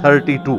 32।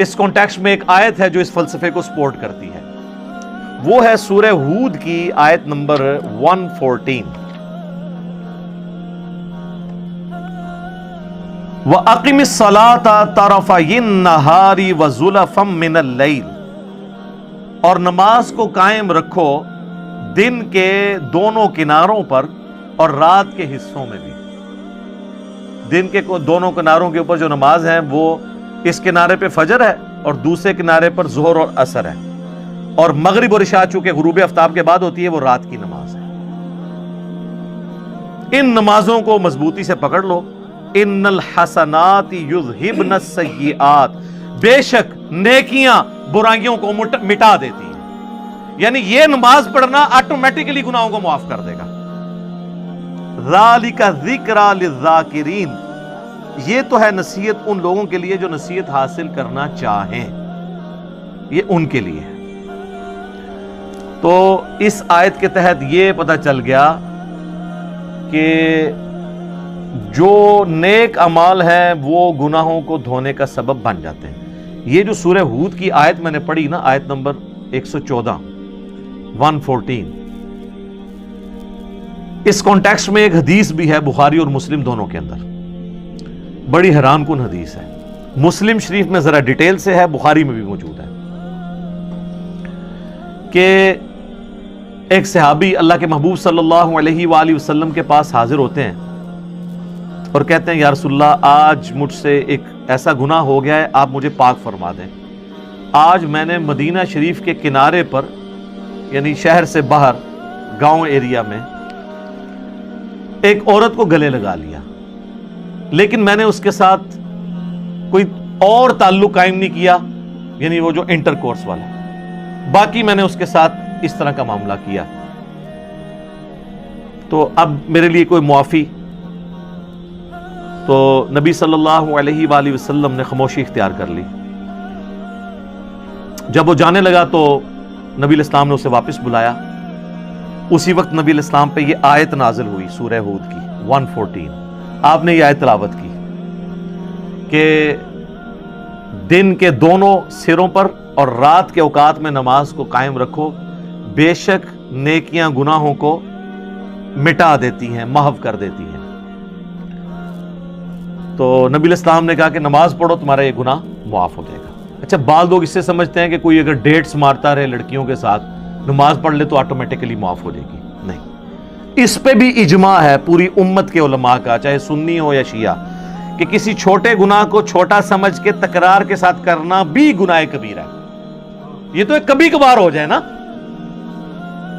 اس context میں ایک آیت ہے جو اس فلسفے کو سپورٹ کرتی ہے، وہ ہے سورہ ہود کی آیت نمبر 114، وَأَقِمِ الصَّلَاةَ طَرَفَيِ النَّهَارِ وَزُلَفًا مِّنَ اللَّيْلِ، اور نماز کو قائم رکھو دن کے دونوں کناروں پر اور رات کے حصوں میں بھی۔ دن کے دونوں کناروں کے اوپر جو نماز ہے وہ اس کنارے پہ فجر ہے اور دوسرے کنارے پر ظہر اور عصر ہے، اور مغرب اور عشاء چونکہ غروب آفتاب کے بعد ہوتی ہے وہ رات کی نماز ہے۔ ان نمازوں کو مضبوطی سے پکڑ لو۔ ان الحسنات یذہبن السیئات، بے شک نیکیاں برائیوں کو مٹا دیتی ہیں، یعنی یہ نماز پڑھنا آٹومیٹکلی گناہوں کو معاف کر دے گا۔ ذالک ذکریٰ للذاکرین، یہ تو ہے نصیحت ان لوگوں کے لیے جو نصیحت حاصل کرنا چاہیں، یہ ان کے لیے ہے۔ تو اس آیت کے تحت یہ پتہ چل گیا کہ جو نیک اعمال ہیں وہ گناہوں کو دھونے کا سبب بن جاتے ہیں۔ یہ جو سورہ ہود کی آیت میں نے پڑھی نا، آیت نمبر 114 114، اس کانٹیکسٹ میں ایک حدیث بھی ہے بخاری اور مسلم دونوں کے اندر، بڑی حیران کن حدیث ہے۔ مسلم شریف میں ذرا ڈیٹیل سے ہے، بخاری میں بھی موجود ہے، کہ ایک صحابی اللہ کے محبوب صلی اللہ علیہ وآلہ وسلم کے پاس حاضر ہوتے ہیں اور کہتے ہیں یا رسول اللہ، آج مجھ سے ایک ایسا گناہ ہو گیا ہے، آپ مجھے پاک فرما دیں۔ آج میں نے مدینہ شریف کے کنارے پر، یعنی شہر سے باہر گاؤں ایریا میں، ایک عورت کو گلے لگا لیا، لیکن میں نے اس کے ساتھ کوئی اور تعلق قائم نہیں کیا، یعنی وہ جو انٹر کورس والا، باقی میں نے اس کے ساتھ اس طرح کا معاملہ کیا، تو اب میرے لیے کوئی معافی؟ تو نبی صلی اللہ علیہ وآلہ وسلم نے خاموشی اختیار کر لی۔ جب وہ جانے لگا تو نبی علیہ السلام نے اسے واپس بلایا۔ اسی وقت نبی علیہ السلام پہ یہ آیت نازل ہوئی سورہ ہود کی 114۔ آپ نے یہ آیت تلاوت کی کہ دن کے دونوں سروں پر اور رات کے اوقات میں نماز کو قائم رکھو، بے شک نیکیاں گناہوں کو مٹا دیتی ہیں، محو کر دیتی ہیں۔ تو نبی علیہ السلام نے کہا کہ نماز پڑھو، تمہارا یہ گناہ معاف ہو جائے گا۔ اچھا، بعض لوگ اس سے سمجھتے ہیں کہ کوئی اگر ڈیٹس مارتا رہے لڑکیوں کے ساتھ، نماز پڑھ لے تو آٹومیٹکلی معاف ہو جائے گی۔ نہیں، اس پہ بھی اجماع ہے پوری امت کے علماء کا، چاہے سنی ہو یا شیعہ، کہ کسی چھوٹے گناہ کو چھوٹا سمجھ کے تکرار کے ساتھ کرنا بھی گناہ کبیرہ ہے۔ یہ تو ایک کبھی کبھار ہو جائے نا،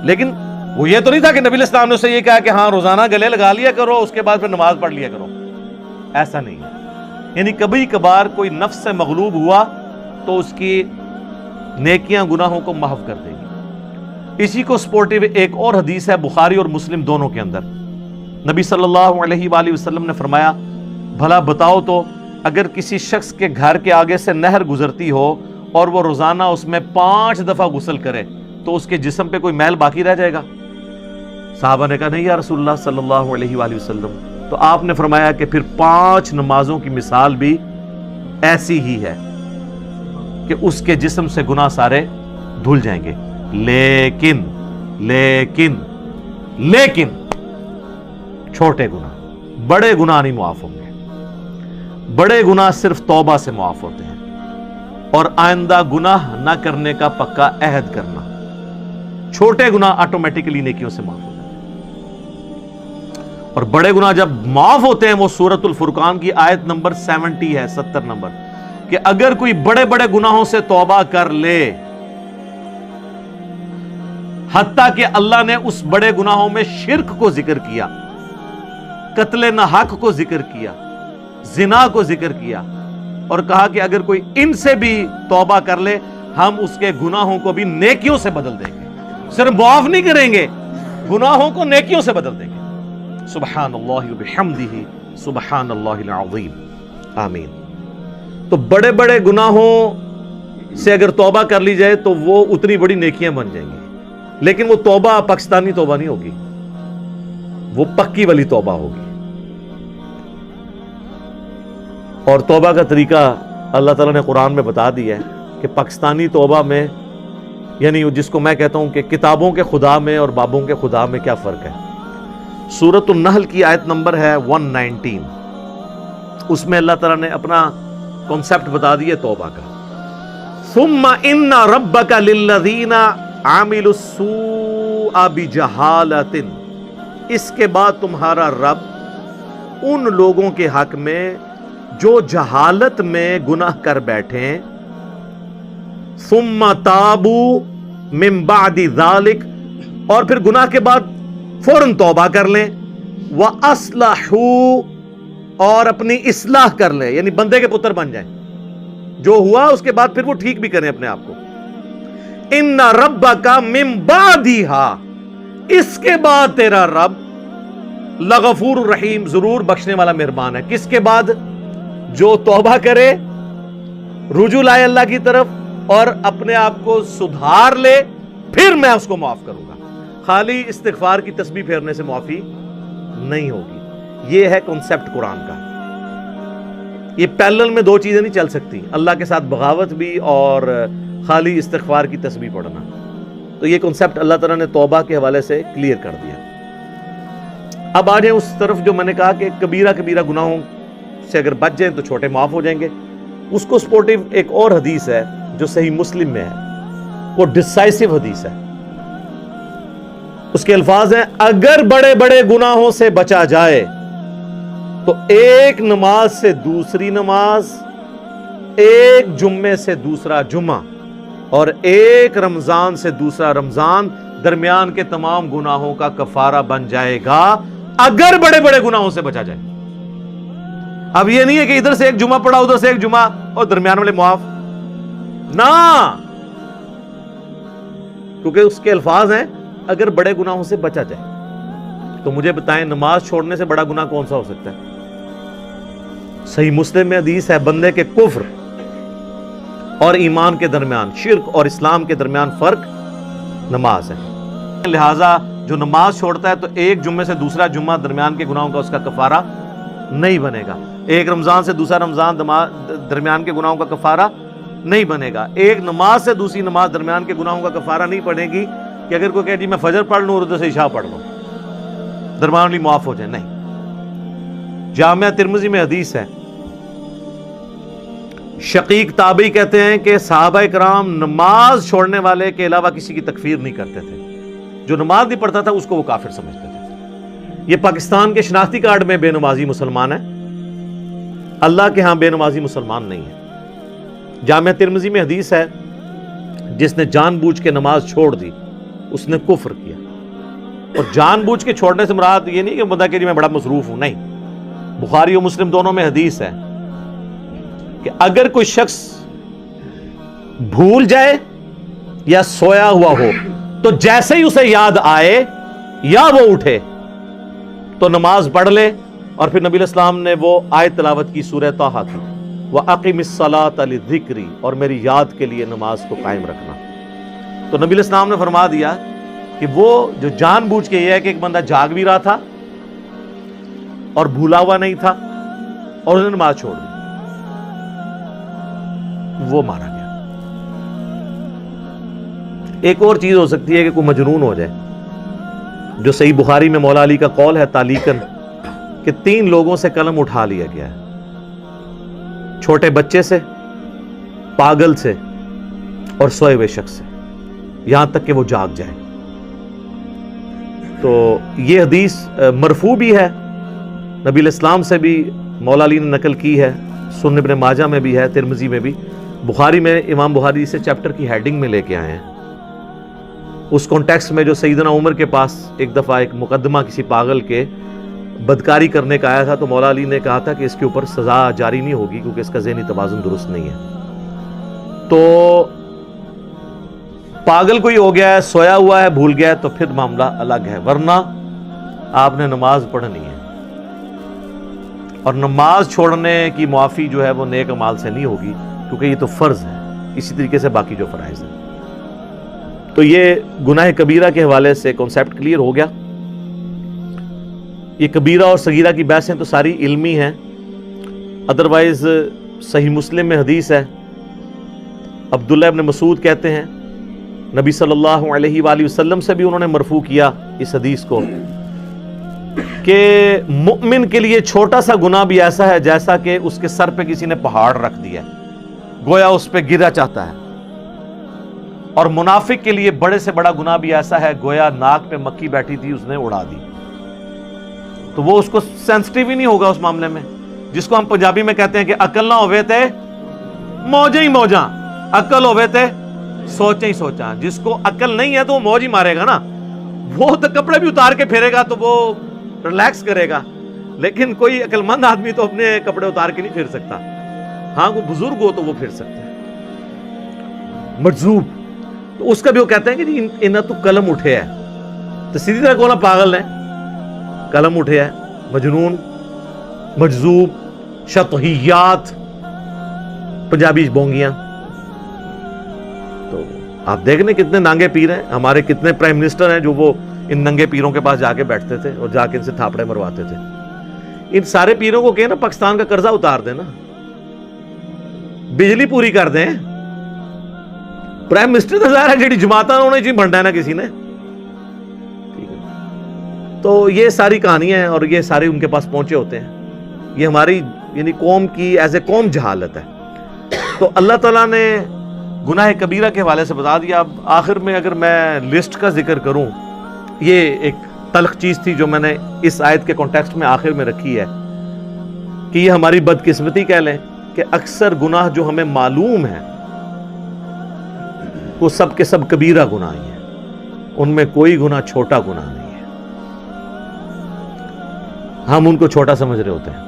لیکن وہ یہ تو نہیں تھا کہ نبی علیہ السلام نے اسے یہ کہا کہ ہاں روزانہ گلے لگا لیا کرو، اس کے بعد پھر نماز پڑھ لیا کرو، ایسا نہیں ہے۔ یعنی کبھی کبھار کوئی نفس سے مغلوب ہوا تو اس کی نیکیاں گناہوں کو محو کر دے گی۔ اسی کو سپورٹیو ایک اور حدیث ہے بخاری اور مسلم دونوں کے اندر، نبی صلی اللہ علیہ وآلہ وسلم نے فرمایا، بھلا بتاؤ تو اگر کسی شخص کے گھر کے آگے سے نہر گزرتی ہو اور وہ روزانہ اس میں 5 دفعہ غسل کرے تو اس کے جسم پہ کوئی میل باقی رہ جائے گا؟ صحابہ نے کہا نہیں یا رسول اللہ صلی اللہ علیہ وآلہ وسلم۔ تو آپ نے فرمایا کہ پھر 5 نمازوں کی مثال بھی ایسی ہی ہے کہ اس کے جسم سے گناہ سارے دھل جائیں گے، لیکن لیکن لیکن چھوٹے گناہ، بڑے گناہ نہیں معاف ہوں گے۔ بڑے گناہ صرف توبہ سے معاف ہوتے ہیں اور آئندہ گناہ نہ کرنے کا پکا عہد کرنا۔ چھوٹے گناہ آٹومیٹکلی نیکیوں سے معاف ہوتے ہیں، اور بڑے گناہ جب معاف ہوتے ہیں وہ سورۃ الفرقان کی آیت نمبر 70 ہے، 70 نمبر، کہ اگر کوئی بڑے بڑے گناہوں سے توبہ کر لے، حتیٰ کہ اللہ نے اس بڑے گناہوں میں شرک کو ذکر کیا، قتل ناحق کو ذکر کیا، زنا کو ذکر کیا، اور کہا کہ اگر کوئی ان سے بھی توبہ کر لے ہم اس کے گناہوں کو بھی نیکیوں سے بدل دیں گے، صرف معاف نہیں کریں گے، گناہوں کو نیکیوں سے بدل دیں گے۔ سبحان اللہ وبحمدہ سبحان اللہ العظیم، آمین۔ تو بڑے بڑے گناہوں سے اگر توبہ کر لی جائے تو وہ اتنی بڑی نیکیاں بن جائیں گی، لیکن وہ توبہ پاکستانی توبہ نہیں ہوگی، وہ پکی والی توبہ ہوگی۔ اور توبہ کا طریقہ اللہ تعالیٰ نے قرآن میں بتا دیا ہے کہ پاکستانی توبہ میں، یعنی جس کو میں کہتا ہوں کہ کتابوں کے خدا میں اور بابوں کے خدا میں کیا فرق ہے۔ سورۃ النحل کی آیت نمبر ہے 119، اس میں اللہ تعالیٰ نے اپنا کنسپٹ بتا دیا توبہ کا۔ ثم ان ربک للذین عملوا السوء بجہالۃ، اس کے بعد تمہارا رب ان لوگوں کے حق میں جو جہالت میں گناہ کر بیٹھیں، ثم تابوا من بعد ذلک، اور پھر گناہ کے بعد فوراً توبہ کر لیں، وَأَصْلَحُوا، اور اپنی اصلاح کر لیں، یعنی بندے کے پتر بن جائیں، جو ہوا اس کے بعد پھر وہ ٹھیک بھی کریں اپنے آپ کو۔ إِنَّ رَبَّكَ مِن بَعْدِهَا، اس کے بعد تیرا رب لغفور الرحیم، ضرور بخشنے والا مہربان ہے۔ کس کے بعد؟ جو توبہ کرے، رجوع لائے اللہ کی طرف اور اپنے آپ کو سدھار لے، پھر میں اس کو معاف کروں گا۔ خالی استغفار کی تسبیح پھیرنے سے معافی نہیں ہوگی۔ یہ ہے کنسپٹ قرآن کا۔ یہ پیرلل میں دو چیزیں نہیں چل سکتی، اللہ کے ساتھ بغاوت بھی اور خالی استغفار کی تسبیح پڑھنا۔ تو یہ کنسپٹ اللہ تعالیٰ نے توبہ کے حوالے سے کلیئر کر دیا۔ اب آ جائیں اس طرف جو میں نے کہا کہ کبیرہ کبیرہ گناہوں سے اگر بچ جائیں تو چھوٹے معاف ہو جائیں گے۔ اس کو سپورٹیو ایک اور حدیث ہے جو صحیح مسلم میں ہے، وہ ڈسائسو حدیث ہے۔ اس کے الفاظ ہیں، اگر بڑے بڑے گناہوں سے بچا جائے تو ایک نماز سے دوسری نماز، ایک جمعے سے دوسرا جمعہ، اور ایک رمضان سے دوسرا رمضان درمیان کے تمام گناہوں کا کفارہ بن جائے گا، اگر بڑے بڑے گناہوں سے بچا جائے۔ اب یہ نہیں ہے کہ ادھر سے ایک جمعہ پڑا، ادھر سے ایک جمعہ اور درمیان والے معاف، نہ، کیونکہ اس کے الفاظ ہیں اگر بڑے گناہوں سے بچا جائے۔ تو مجھے بتائیں نماز چھوڑنے سے بڑا گناہ کون سا ہو سکتا ہے؟ صحیح مسلم میں حدیث ہے، بندے کے کفر اور ایمان کے درمیان، شرک اور اسلام کے درمیان فرق نماز ہے۔ لہٰذا جو نماز چھوڑتا ہے تو ایک جمعے سے دوسرا جمعہ درمیان کے گناہوں کا اس کا کفارہ نہیں بنے گا، ایک رمضان سے دوسرا رمضان درمیان کے گناہوں کا کفارہ نہیں بنے گا، ایک نماز سے دوسری نماز درمیان کے گناہوں کا کفارہ نہیں پڑے گی کہ اگر کوئی کہے جی میں فجر پڑھ لوں اور ادھر سے عشاء پڑھ لوں درمیان والی معاف ہو جائے، نہیں۔ جامعہ ترمذی میں حدیث ہے، شقیق تابعی کہتے ہیں کہ صحابہ کرام نماز چھوڑنے والے کے علاوہ کسی کی تکفیر نہیں کرتے تھے، جو نماز نہیں پڑھتا تھا اس کو وہ کافر سمجھتے تھے۔ یہ پاکستان کے شناختی کارڈ میں بے نمازی مسلمان ہے، اللہ کے ہاں بے نمازی مسلمان نہیں ہے۔ جامعہ ترمذی میں حدیث ہے، جس نے جان بوجھ کے نماز چھوڑ دی اس نے کفر کیا۔ اور جان بوجھ کے چھوڑنے سے مراد یہ نہیں کہ بندہ کہ جی میں بڑا مصروف ہوں، نہیں۔ بخاری اور مسلم دونوں میں حدیث ہے کہ اگر کوئی شخص بھول جائے یا سویا ہوا ہو تو جیسے ہی اسے یاد آئے یا وہ اٹھے تو نماز پڑھ لے، اور پھر نبی علیہ السلام نے وہ آیت تلاوت کی سورہ طٰہٰ کی، وَأَقِمِ الصَّلَاةَ لِذِكْرِي، اور میری یاد کے لیے نماز کو قائم رکھنا۔ تو نبی علیہ السلام نے فرما دیا کہ وہ جو جان بوجھ کے یہ ہے کہ ایک بندہ جاگ بھی رہا تھا اور بھولا ہوا نہیں تھا اور اس نے نماز چھوڑ دی، وہ مارا گیا۔ ایک اور چیز ہو سکتی ہے کہ کوئی مجنون ہو جائے، جو صحیح بخاری میں مولا علی کا قول ہے تعلیقاً کہ 3 لوگوں سے قلم اٹھا لیا گیا ہے، چھوٹے بچے سے، پاگل سے اور سوئے ہوئے شخص سے، یہاں تک کہ وہ جاگ جائے۔ تو یہ حدیث مرفوع بھی ہے، نبی علیہ السلام سے بھی مولا علی نے نقل کی ہے، سنن ابن ماجہ میں بھی ہے، ترمذی میں بھی، بخاری میں امام بخاری سے چیپٹر کی ہیڈنگ میں لے کے آئے ہیں۔ اس کانٹیکسٹ میں جو سیدنا عمر کے پاس ایک دفعہ ایک مقدمہ کسی پاگل کے بدکاری کرنے کا آیا تھا تو مولا علی نے کہا تھا کہ اس کے اوپر سزا جاری نہیں ہوگی کیونکہ اس کا ذہنی توازن درست نہیں ہے۔ تو پاگل کوئی ہو گیا ہے، سویا ہوا ہے، بھول گیا ہے تو پھر معاملہ الگ ہے، ورنہ آپ نے نماز پڑھنی ہے، اور نماز چھوڑنے کی معافی جو ہے وہ نیک اعمال سے نہیں ہوگی کیونکہ یہ تو فرض ہے، اسی طریقے سے باقی جو فرائض ہیں۔ تو یہ گناہ کبیرہ کے حوالے سے کنسیپٹ کلیئر ہو گیا۔ یہ کبیرہ اور صغیرہ کی بحثیں تو ساری علمی ہیں، ادروائز صحیح مسلم میں حدیث ہے، عبداللہ ابن مسعود کہتے ہیں نبی صلی اللہ علیہ وآلہ وسلم سے بھی انہوں نے مرفوع کیا اس حدیث کو کہ مؤمن کے لیے چھوٹا سا گناہ بھی ایسا ہے جیسا کہ اس کے سر پہ کسی نے پہاڑ رکھ دیا، گویا اس پہ گرا چاہتا ہے، اور منافق کے لیے بڑے سے بڑا گناہ بھی ایسا ہے گویا ناک پہ مکھی بیٹھی تھی اس نے اڑا دی، تو وہ اس کو سینسٹیو ہی نہیں ہوگا اس معاملے میں، جس کو ہم پنجابی میں کہتے ہیں کہ عقل نہ ہوئے تے موجیں ہی موجاں، عقل ہوئے تے سوچیں ہی سوچاں۔ جس کو عقل نہیں ہے تو وہ موج ہی مارے گا نا، وہ تو کپڑے بھی اتار کے پھیرے گا تو وہ ریلیکس کرے گا، لیکن کوئی عقل مند آدمی تو اپنے کپڑے اتار کے نہیں پھیر سکتا، ہاں وہ بزرگ ہو تو وہ پھیر سکتا ہے۔ مجذوب تو اس کا بھی وہ کہتے ہیں کہ جی انہاں تو قلم اٹھے ہے، تو سیدھی طرح کہنا پاگل ہے، قلم اٹھے ہے، مجنون، مجذوب، شطحیات، پنجابی بونگیاں۔ تو آپ دیکھ لیں کتنے ننگے پیر ہیں، ہمارے کتنے پرائم منسٹر ہیں جو وہ ان ننگے پیروں کے پاس جا کے بیٹھتے تھے اور جا کے ان سے تھاپڑے مرواتے تھے۔ ان سارے پیروں کو کہیں نا پاکستان کا قرضہ اتار دیں نا، بجلی پوری کر دیں، پرائم منسٹر تو ظاہر ہے جیڑی جماعتاں انہوں نے جی بنڈا ہے نا کسی نے، تو یہ ساری کہانیاں ہیں اور یہ سارے ان کے پاس پہنچے ہوتے ہیں۔ یہ ہماری یعنی قوم کی ایز اے قوم جہالت ہے۔ تو اللہ تعالیٰ نے گناہ کبیرہ کے حوالے سے بتا دیا۔ اب آخر میں اگر میں لسٹ کا ذکر کروں، یہ ایک تلخ چیز تھی جو میں نے اس آیت کے کانٹیکسٹ میں آخر میں رکھی ہے کہ یہ ہماری بدقسمتی کہہ لیں کہ اکثر گناہ جو ہمیں معلوم ہیں وہ سب کے سب کبیرہ گناہ ہی ہیں، ان میں کوئی گناہ چھوٹا گناہ نہیں ہے، ہم ان کو چھوٹا سمجھ رہے ہوتے ہیں۔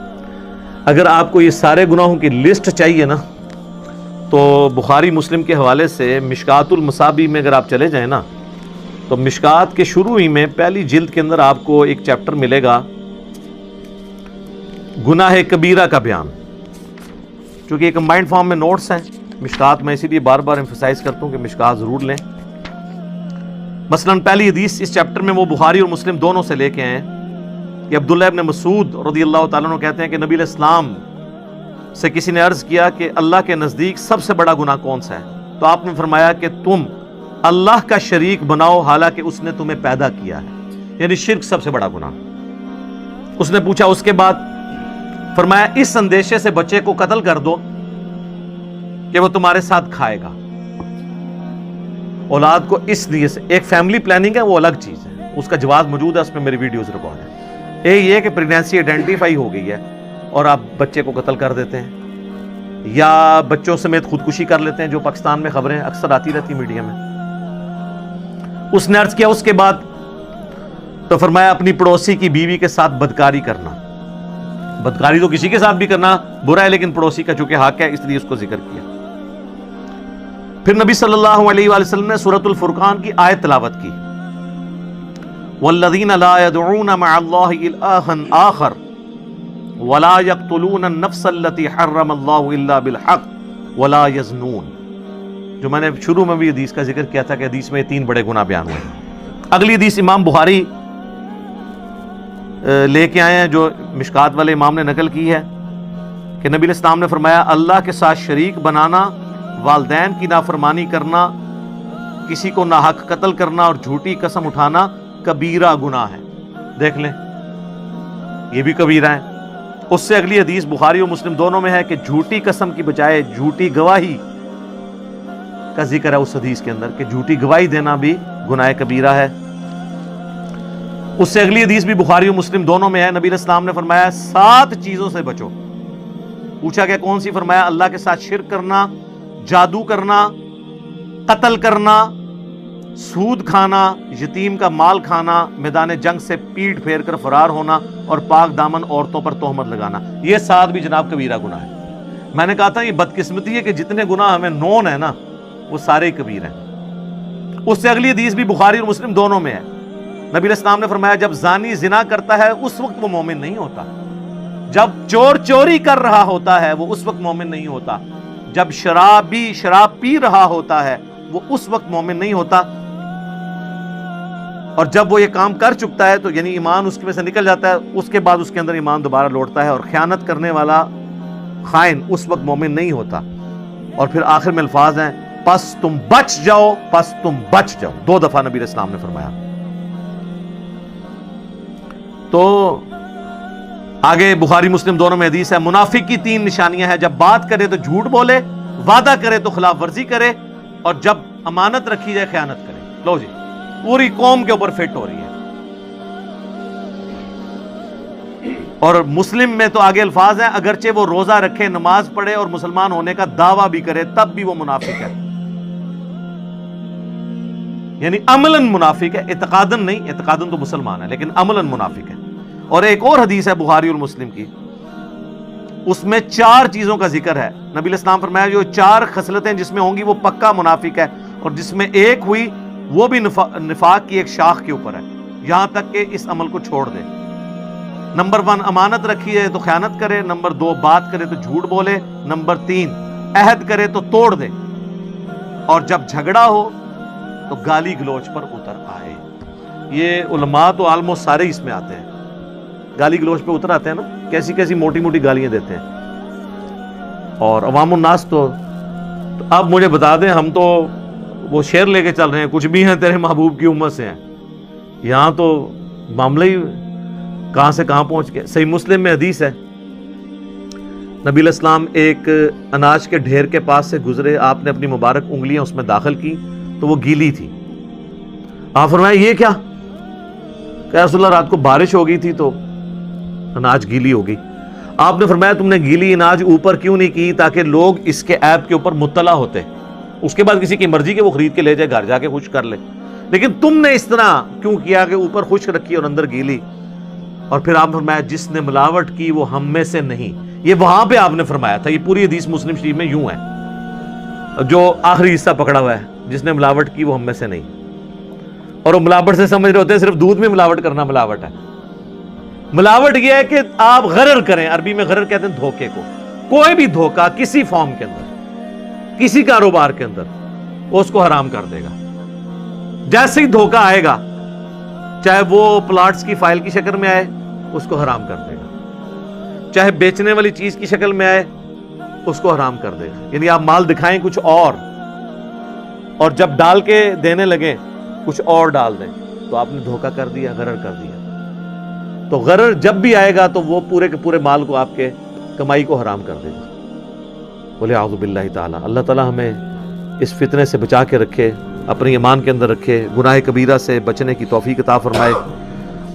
اگر آپ کو یہ سارے گناہوں کی لسٹ چاہیے نا تو بخاری مسلم کے حوالے سے مشکات المصابیح میں اگر آپ چلے جائیں نا تو مشکات کے شروع ہی میں پہلی جلد کے اندر آپ کو ایک چیپٹر ملے گا گناہ کبیرہ کا بیان، چونکہ یہ کمبائنڈ فارم میں نوٹس ہیں مشکات، میں اسی لیے بار بار ایمفسائز کرتا ہوں کہ مشکات ضرور لیں۔ مثلا پہلی حدیث اس چیپٹر میں وہ بخاری اور مسلم دونوں سے لے کے آئے ہیں کہ عبداللہ ابن مسعود رضی اللہ تعالیٰ عنہ کہتے ہیں کہ نبی علیہ السلام سے کسی نے عرض کیا کہ اللہ کے نزدیک سب سے بڑا گناہ کون سا ہے؟ تو آپ نے فرمایا کہ تم اللہ کا شریک بناؤ حالانکہ اس نے تمہیں پیدا کیا ہے، یعنی شرک سب سے بڑا گناہ۔ اس نے پوچھا اس کے بعد، فرمایا اس اندیشے سے بچے کو قتل کر دو کہ وہ تمہارے ساتھ کھائے گا۔ اولاد کو اس لیے سے ایک فیملی پلاننگ ہے، وہ الگ چیز ہے، اس کا جواز موجود ہے، اس میں میری ویڈیوز ریکارڈ ہے۔ یہ کہ پریگنینسی آئیڈینٹیفائی ہو گئی ہے اور آپ بچے کو قتل کر دیتے ہیں یا بچوں سمیت خودکشی کر لیتے ہیں، جو پاکستان میں خبریں اکثر آتی رہتی میڈیا میں۔ اس نے عرض کیا اس کے بعد، تو فرمایا اپنی پڑوسی کی بیوی کے ساتھ بدکاری کرنا۔ بدکاری تو کسی کے ساتھ بھی کرنا برا ہے، لیکن پڑوسی کا چونکہ حق ہے اس لیے اس کو ذکر کیا۔ پھر نبی صلی اللہ علیہ وآلہ وسلم نے سورۃ الفرقان کی آیت تلاوت کی، والذین لا يدعون مع اللہ الہا آخر ولا يقتلون النفس التي حرم اللہ الا بالحق ولا يزنون، جو میں نے شروع میں بھی حدیث کا ذکر کیا تھا کہ حدیث میں 3 بڑے گناہ بیان ہوئے۔ اگلی حدیث امام بخاری لے کے آئے ہیں جو مشکات والے امام نے نقل کی ہے کہ نبی علیہ السلام نے فرمایا اللہ کے ساتھ شریک بنانا، والدین کی نافرمانی کرنا، کسی کو ناحق قتل کرنا اور جھوٹی قسم اٹھانا کبیرہ گناہ ہے۔ دیکھ لیں یہ بھی کبیرہ ہے۔ اس سے اگلی حدیث بخاری اور مسلم دونوں میں ہے کہ جھوٹی قسم کی بجائے جھوٹی گواہی کا ذکر ہے اس حدیث کے اندر کہ جھوٹی گواہی دینا بھی گناہ کبیرہ ہے۔ اس سے اگلی حدیث بھی بخاری اور مسلم دونوں میں ہے، نبی علیہ السلام نے فرمایا 7 چیزوں سے بچو۔ پوچھا کہ کون سی؟ فرمایا اللہ کے ساتھ شرک کرنا، جادو کرنا، قتل کرنا، سود کھانا، یتیم کا مال کھانا، میدان جنگ سے پیٹ پھیر کر فرار ہونا اور پاک دامن عورتوں پر تہمت لگانا۔ یہ 7 بھی جناب کبیرہ گناہ ہے۔ میں نے کہا تھا یہ بدقسمتی ہے کہ جتنے گناہ ہمیں نون ہے نا وہ سارے کبیر ہیں۔ اس سے اگلی حدیث بھی بخاری اور مسلم دونوں میں ہے، نبی علیہ السلام نے فرمایا جب زانی زنا کرتا ہے اس وقت وہ مومن نہیں ہوتا، جب چور چوری کر رہا ہوتا ہے وہ اس وقت مومن نہیں ہوتا، جب شرابی شراب پی رہا ہوتا ہے وہ اس وقت مومن نہیں ہوتا، اور جب وہ یہ کام کر چکتا ہے تو یعنی ایمان اس کے میں سے نکل جاتا ہے، اس کے بعد اس کے اندر ایمان دوبارہ لوٹتا ہے، اور خیانت کرنے والا خائن اس وقت مومن نہیں ہوتا. اور پھر آخر میں الفاظ ہیں پس تم بچ جاؤ، پس تم بچ جاؤ، 2 دفعہ نبی علیہ السلام نے فرمایا. تو آگے بخاری مسلم دونوں میں حدیث ہے، منافق کی 3 نشانیاں ہیں، جب بات کرے تو جھوٹ بولے، وعدہ کرے تو خلاف ورزی کرے، اور جب امانت رکھی جائے خیانت کرے. لو جی پوری قوم کے اوپر فٹ ہو رہی ہے. اور مسلم میں تو آگے الفاظ ہیں اگرچہ وہ روزہ رکھے، نماز پڑھے اور مسلمان ہونے کا دعویٰ بھی کرے، تب بھی وہ منافق ہے. یعنی عملاً منافق ہے، اعتقاداً نہیں، اعتقاداً تو مسلمان ہے لیکن عملاً منافق ہے. اور ایک اور حدیث ہے بخاری اور مسلم کی، اس میں 4 چیزوں کا ذکر ہے. نبی علیہ السلام فرمایا جو 4 خصلتیں جس میں ہوں گی وہ پکا منافق ہے، اور جس میں ایک ہوئی وہ بھی نفاق کی ایک شاخ کے اوپر ہے، یہاں تک کہ اس عمل کو چھوڑ دے. نمبر 1 امانت رکھی ہے تو خیانت کرے، نمبر 2 بات کرے تو جھوٹ بولے، نمبر 3 عہد کرے تو توڑ دے، اور جب جھگڑا ہو تو گالی گلوچ پر اتر آئے. یہ علماء تو آلموسٹ سارے اس میں آتے ہیں، گالی گلوچ پہ اتر آتے ہیں نا، کیسی کیسی موٹی موٹی گالیاں دیتے ہیں. اور عوام الناس تو اب مجھے بتا دیں، ہم تو وہ شعر لے کے چل رہے ہیں، کچھ بھی ہیں تیرے محبوب کی امت سے ہیں. یہاں تو معاملہ ہی کہاں سے کہاں پہنچ گئے. صحیح مسلم میں حدیث ہے، نبی علیہ السلام ایک اناج کے ڈھیر کے پاس سے گزرے، آپ نے اپنی مبارک انگلیاں اس میں داخل کی تو وہ گیلی تھی. آپ فرمایا یہ کیا؟ کہ رسول اللہ رات کو بارش ہو گئی تھی تو اناج گیلی ہو گئی. آپ نے فرمایا تم نے گیلی اناج اوپر کیوں نہیں کی تاکہ لوگ اس کے عیب کے اوپر مطلع ہوتے، اس کے بعد کسی کی مرضی کہ وہ خرید کے لے جائے گھر جا کے خشک کر لے، لیکن تم نے اس طرح کیوں کیا کہ اوپر خشک رکھی اور اندر گیلی. اور پھر آپ نے فرمایا جس نے ملاوٹ کی وہ ہم میں سے نہیں. یہ وہاں پہ آپ نے فرمایا تھا، یہ پوری حدیث مسلم شریف میں یوں ہے، جو آخری حصہ پکڑا ہوا ہے جس نے ملاوٹ کی وہ ہم میں سے نہیں. اور وہ ملاوٹ سے سمجھ رہے ہوتے ہیں صرف دودھ میں ملاوٹ کرنا ملاوٹ ہے. ملاوٹ یہ ہے کہ آپ غرر کریں، عربی میں غرر کہتے ہیں دھوکے کو. کوئی بھی دھوکہ کسی فارم کے اندر، کسی کاروبار کے اندر، وہ اس کو حرام کر دے گا. جیسے ہی دھوکہ آئے گا، چاہے وہ پلاٹس کی فائل کی شکل میں آئے، اس کو حرام کر دے گا، چاہے بیچنے والی چیز کی شکل میں آئے، اس کو حرام کر دے گا. یعنی آپ مال دکھائیں کچھ اور جب ڈال کے دینے لگیں کچھ اور ڈال دیں تو آپ نے دھوکہ کر دیا، غرر کر دیا. تو غرر جب بھی آئے گا تو وہ پورے کے پورے مال کو، آپ کے کمائی کو حرام کر دے گا. بولے اعوذ باللہ تعالی. اللہ تعالی ہمیں اس فتنے سے بچا کے رکھے، اپنی ایمان کے اندر رکھے، گناہ کبیرہ سے بچنے کی توفیق عطا فرمائے،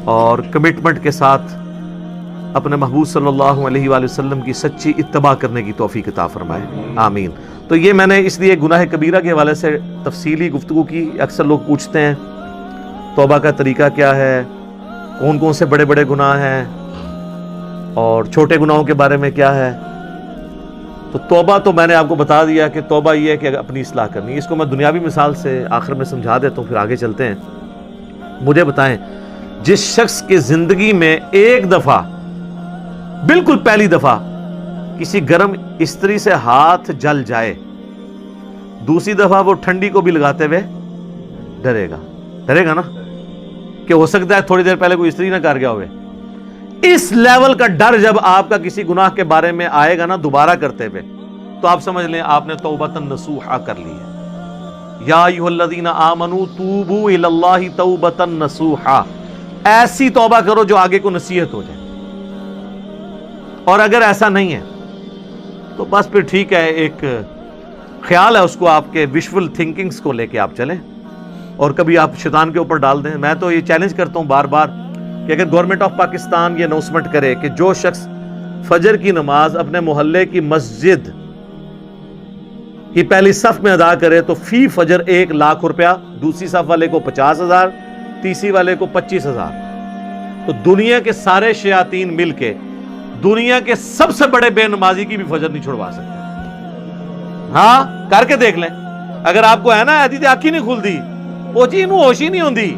اور کمٹمنٹ کے ساتھ اپنے محبوب صلی اللہ علیہ وآلہ وسلم کی سچی اتباع کرنے کی توفیق عطا فرمائے. آمین. تو یہ میں نے اس لیے گناہ کبیرہ کے حوالے سے تفصیلی گفتگو کی. اکثر لوگ پوچھتے ہیں توبہ کا طریقہ کیا ہے، کون کون سے بڑے بڑے گناہ ہیں، اور چھوٹے گناہوں کے بارے میں کیا ہے. تو توبہ تو میں نے آپ کو بتا دیا کہ توبہ یہ ہے کہ اپنی اصلاح کرنی. اس کو میں دنیاوی مثال سے آخر میں سمجھا دیتا ہوں، پھر آگے چلتے ہیں. مجھے بتائیں، جس شخص کی زندگی میں ایک دفعہ، بالکل پہلی دفعہ کسی گرم استری سے ہاتھ جل جائے، دوسری دفعہ وہ ٹھنڈی کو بھی لگاتے ہوئے ڈرے گا نا کہ ہو سکتا ہے تھوڑی دیر پہلے کوئی استری نہ کر گیا ہوئے. اس لیول کا ڈر جب آپ کا کسی گناہ کے بارے میں آئے گا نا دوبارہ کرتے ہوئے، تو آپ سمجھ لیں آپ نے توبۃ نصوحہ کر لی ہے. یا ایھا الذین آمنوا توبوا الی اللہ توبۃ نصوحہ. ایسی توبہ کرو جو آگے کو نصیحت ہو جائے. اور اگر ایسا نہیں ہے تو بس پھر ٹھیک ہے، ایک خیال ہے اس کو، آپ کے وشول تھنکنگز کو لے کے آپ چلیں، اور کبھی آپ شیطان کے اوپر ڈال دیں. میں تو یہ چیلنج کرتا ہوں بار بار کہ اگر گورنمنٹ آف پاکستان یہ اناؤنسمنٹ کرے کہ جو شخص فجر کی نماز اپنے محلے کی مسجد کی پہلی صف میں ادا کرے تو فی فجر 1 لاکھ روپیہ، دوسری صف والے کو 50,000، تیسری والے کو 25,000. تو دنیا کے سارے شیاطین مل کے دنیا کے سب سے بڑے بے نمازی کی بھی فجر نہیں چھڑوا سکتے. ہاں کر کے دیکھ لیں. اگر آپ کو ہے نا ایسی آنکھ ہی نہیں کھلتی، وہ چیز انہوں ہوش ہی نہیں ہوتی.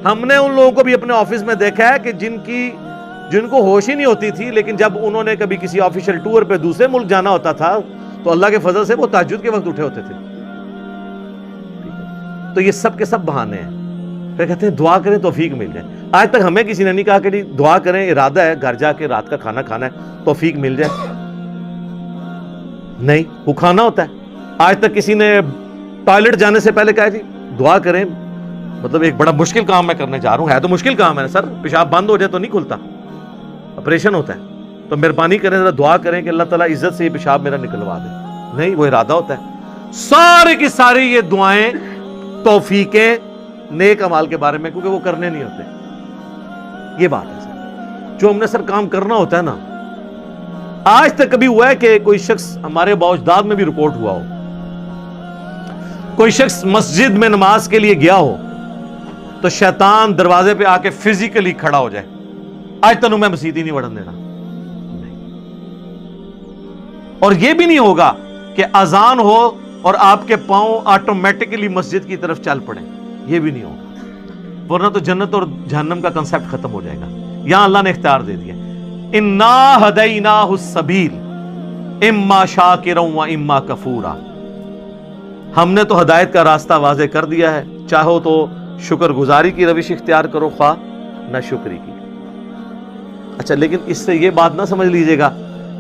ہم نے ان لوگوں کو بھی اپنے آفس میں دیکھا ہے کہ جن کو ہوش ہی نہیں ہوتی تھی، لیکن جب انہوں نے کبھی کسی آفیشل ٹور پہ دوسرے ملک جانا ہوتا تھا تو اللہ کے فضل سے وہ تہجد کے وقت اٹھے ہوتے تھے. تو یہ سب کے سب بہانے ہیں. پھر کہتے ہیں دعا کریں توفیق مل جائے. آج تک ہمیں کسی نے نہیں کہا کہ دعا کریں، ارادہ ہے گھر جا کے رات کا کھانا کھانا ہے، توفیق مل جائے. نہیں، وہ کھانا ہوتا ہے. آج تک کسی نے ٹوائلٹ جانے سے پہلے کہا جی دعا کریں، مطلب ایک بڑا مشکل کام میں کرنے جا رہا ہوں، ہے تو مشکل کام ہے سر، پیشاب بند ہو جائے تو نہیں کھلتا، آپریشن ہوتا ہے، تو مہربانی کریں ذرا دعا کریں کہ اللہ تعالیٰ عزت سے یہ پیشاب میرا نکلوا دے. نہیں، وہ ارادہ ہوتا ہے. سارے کی ساری یہ دعائیں توفیقیں نیک اعمال کے بارے میں، کیونکہ وہ کرنے نہیں ہوتے. یہ بات ہے سر، جو ہم نے سر کام کرنا ہوتا ہے نا. آج تک کبھی ہوا ہے کہ کوئی شخص، ہمارے باوجداد میں بھی رپورٹ ہوا ہو، کوئی شخص مسجد میں نماز کے لیے گیا ہو تو شیطان دروازے پہ آ کے فزیکلی کھڑا ہو جائے، آج تنوں میں مسجد ہی نہیں وڑن دینا. اور یہ بھی نہیں ہوگا کہ اذان ہو اور آپ کے پاؤں آٹومیٹکلی مسجد کی طرف چل پڑیں، یہ بھی نہیں ہوگا، ورنہ تو جنت اور جہنم کا کنسیپٹ ختم ہو جائے گا. یہاں اللہ نے اختیار دے دیا، انا ہدیناہ السبیل اما شاکرا و اما کفورا. ہم نے تو ہدایت کا راستہ واضح کر دیا ہے، چاہو تو شکر گزاری کی روش اختیار کرو، خواہ نہ شکری کی. اچھا، لیکن اس سے یہ بات نہ سمجھ لیجئے گا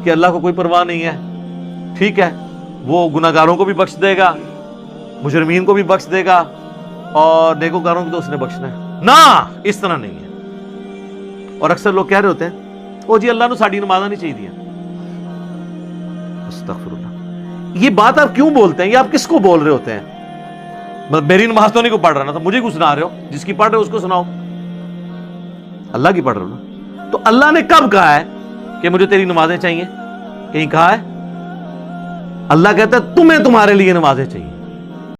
کہ اللہ کو کوئی پرواہ نہیں ہے. ٹھیک ہے، وہ گناہگاروں کو بھی بخش دے گا، مجرمین کو بھی بخش دے گا، اور نیکوکاروں کو تو اس نے بخشنا ہے. نہ، اس طرح نہیں ہے. اور اکثر لوگ کہہ رہے ہوتے ہیں او جی اللہ نے ساڑی نمازاں نہیں چاہیے. استغفر اللہ، یہ بات آپ کیوں بولتے ہیں؟ یہ آپ کس کو بول رہے ہوتے ہیں؟ میری نماز تو نہیں کو پڑھ رہا نا، تو مجھے کیوں سنا رہے ہو؟ جس کی پڑھ رہے ہو اس کو سناؤ. اللہ کی پڑھ رہے ہو نا. تو اللہ نے کب کہا ہے کہ مجھے تیری نمازیں چاہیے؟ کہیں کہا ہے؟ اللہ کہتا ہے تمہیں تمہارے لیے نمازیں چاہیے.